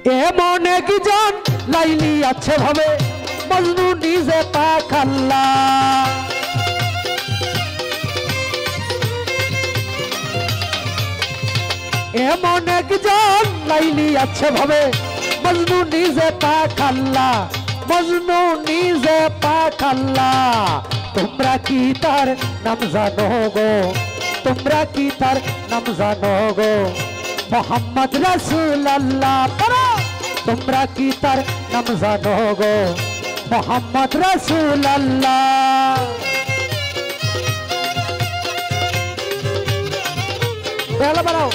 এমন একজন লাইলি আছে ভাবে মজনু নিজে পাখাল্লা। এমন একজন লাইলি আছে ভাবে মজনু নিজে পাখাল্লা, মজনু নিজে পাখাল্লা। তোমরা কি তার নাম জানো গো, তোমরা কি তার নাম জানো গো? মোহাম্মদ রাসূলুল্লাহ পড়ো। তোমরা কি তার নাম জানো গো? মোহাম্মদ রাসূলুল্লাহ। বেলা বাড়াও।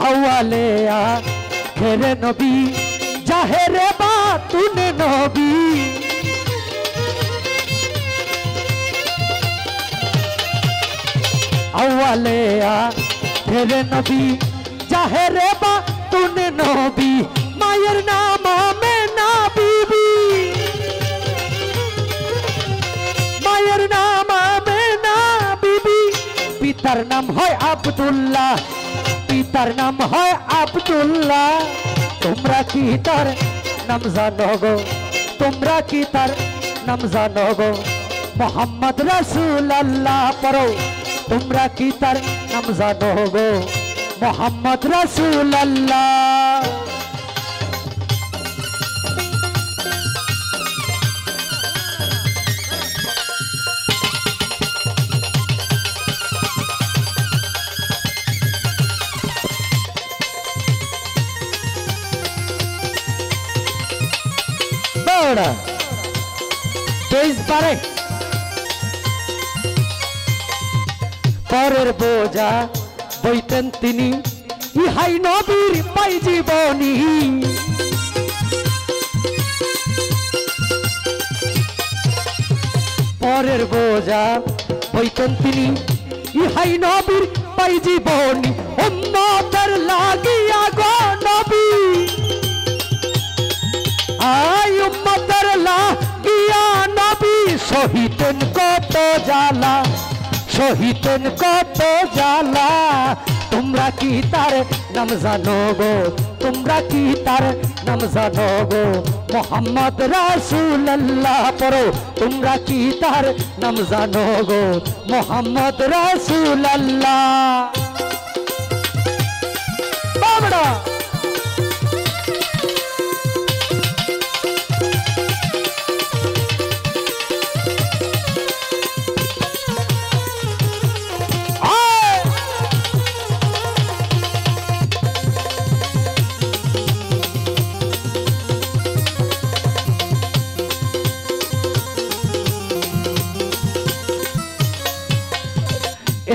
আওয়ালে আখেরে নবী জাহেরে বাতুনে নবী। আওয়ালে আখেরে নবী জাহেরে বাতুনে নবী। মায়ের নাম আমেনা বিবি, মায়ের নাম আমেনা বিবি। পিতার নাম হয় আব্দুল্লাহ, পিতার নাম হয় আব্দুল্লাহ। তোমরা কি তার নাম জানো গো, তোমরা কি তার নাম জানো গো? মোহাম্মদ রাসূলুল্লাহ পড়ো। তোমরা কি তার নাম জানো গো? মোহাম্মদ রাসূলুল্লাহ। পরের বোঝা বইতেন তিনি, ইহাই নবীর পাই জীবনী। পরের বোঝা বইতেন তিনি, ইহাই নবীর পাই জীবনী। উম্মতের লাগিয়া গো নবী, আই উম্মতের লাগিয়া নবী। সহিতেন কত জ্বালা, সহিতেন কত জ্বালা। তোমরা কি তার নাম জানো গো, তোমরা কি তার নাম জানো গো? মোহাম্মদ রাসূলুল্লাহ পড়ো। তোমরা কি তার নাম জানো গো? মোহাম্মদ রাসূলুল্লাহ। বাবড়া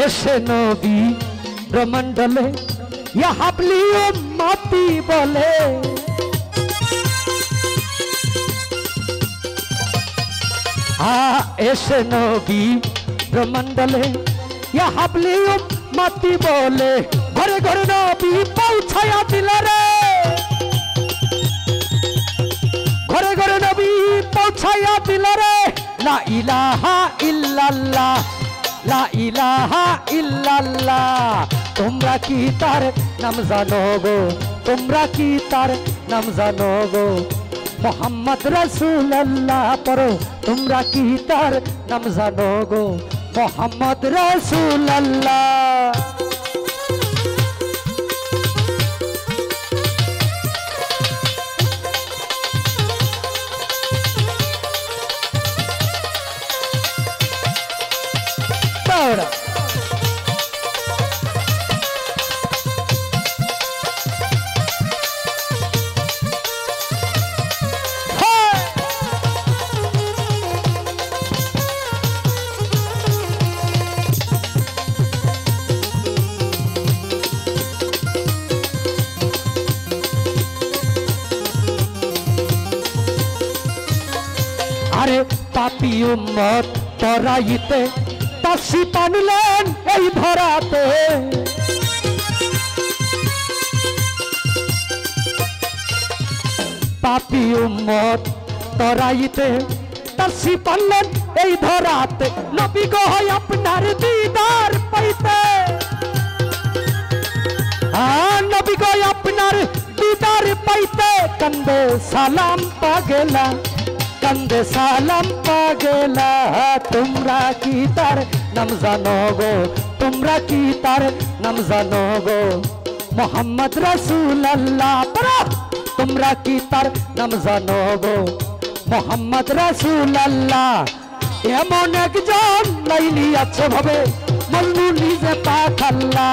এসে নবী ব্রহ্মণ্ডলে ইয়া হাবলি উম্মতি বলে। এসে নবী ব্রহ্মণ্ডলে ইয়া হাবলি উম্মতি বলে। ঘরে ঘরে নবী পৌঁছায়া দিল রে, ঘরে ঘরে নবী পৌঁছায়া দিল রে। লা ইলাহা ইল্লাল্লাহ, লা ইলাহা ইল্লাল্লাহ। তোমরা কি তার নাম জানো গো, তোমরা কি তার নাম জানো গো? মোহাম্মদ রাসূলুল্লাহ পড়ো। তোমরা কি তার নাম জানো গো? মোহাম্মদ রাসূলুল্লাহ। আরে পাপী উম্মত পরাইতে তাসি পানিলেন এই ধরাতে। পাপী উম্মত তরাইতে তাসি পারলেন এই ধরাতে নবী গো হয় আপনার দিদার পাইতে নবী গো আপনার দিদার পাইতে कंदे सालाम पागेला कंदे सालाम पागेला तुमरा की तार नाम जानो गो तुमरा की तार नाम जानो गो मोहम्मद रसूल अल्लाह परा तुमरा की तार नाम जानो गो मोहम्मद रसूल अल्लाह एमन एकजन लाइली आछे भावे मल्लू निजे पाखाल्ला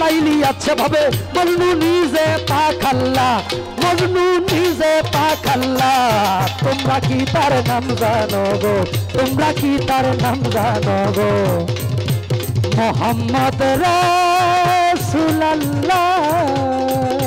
लाइली अच्छे भावे मजनू नीजे पाखल्ला मजनू नीजे पाखल्ला तुमरा की तार नाम जानो गो तुमरा की तार नाम जानो गो मोहम्मद रसूल अल्लाह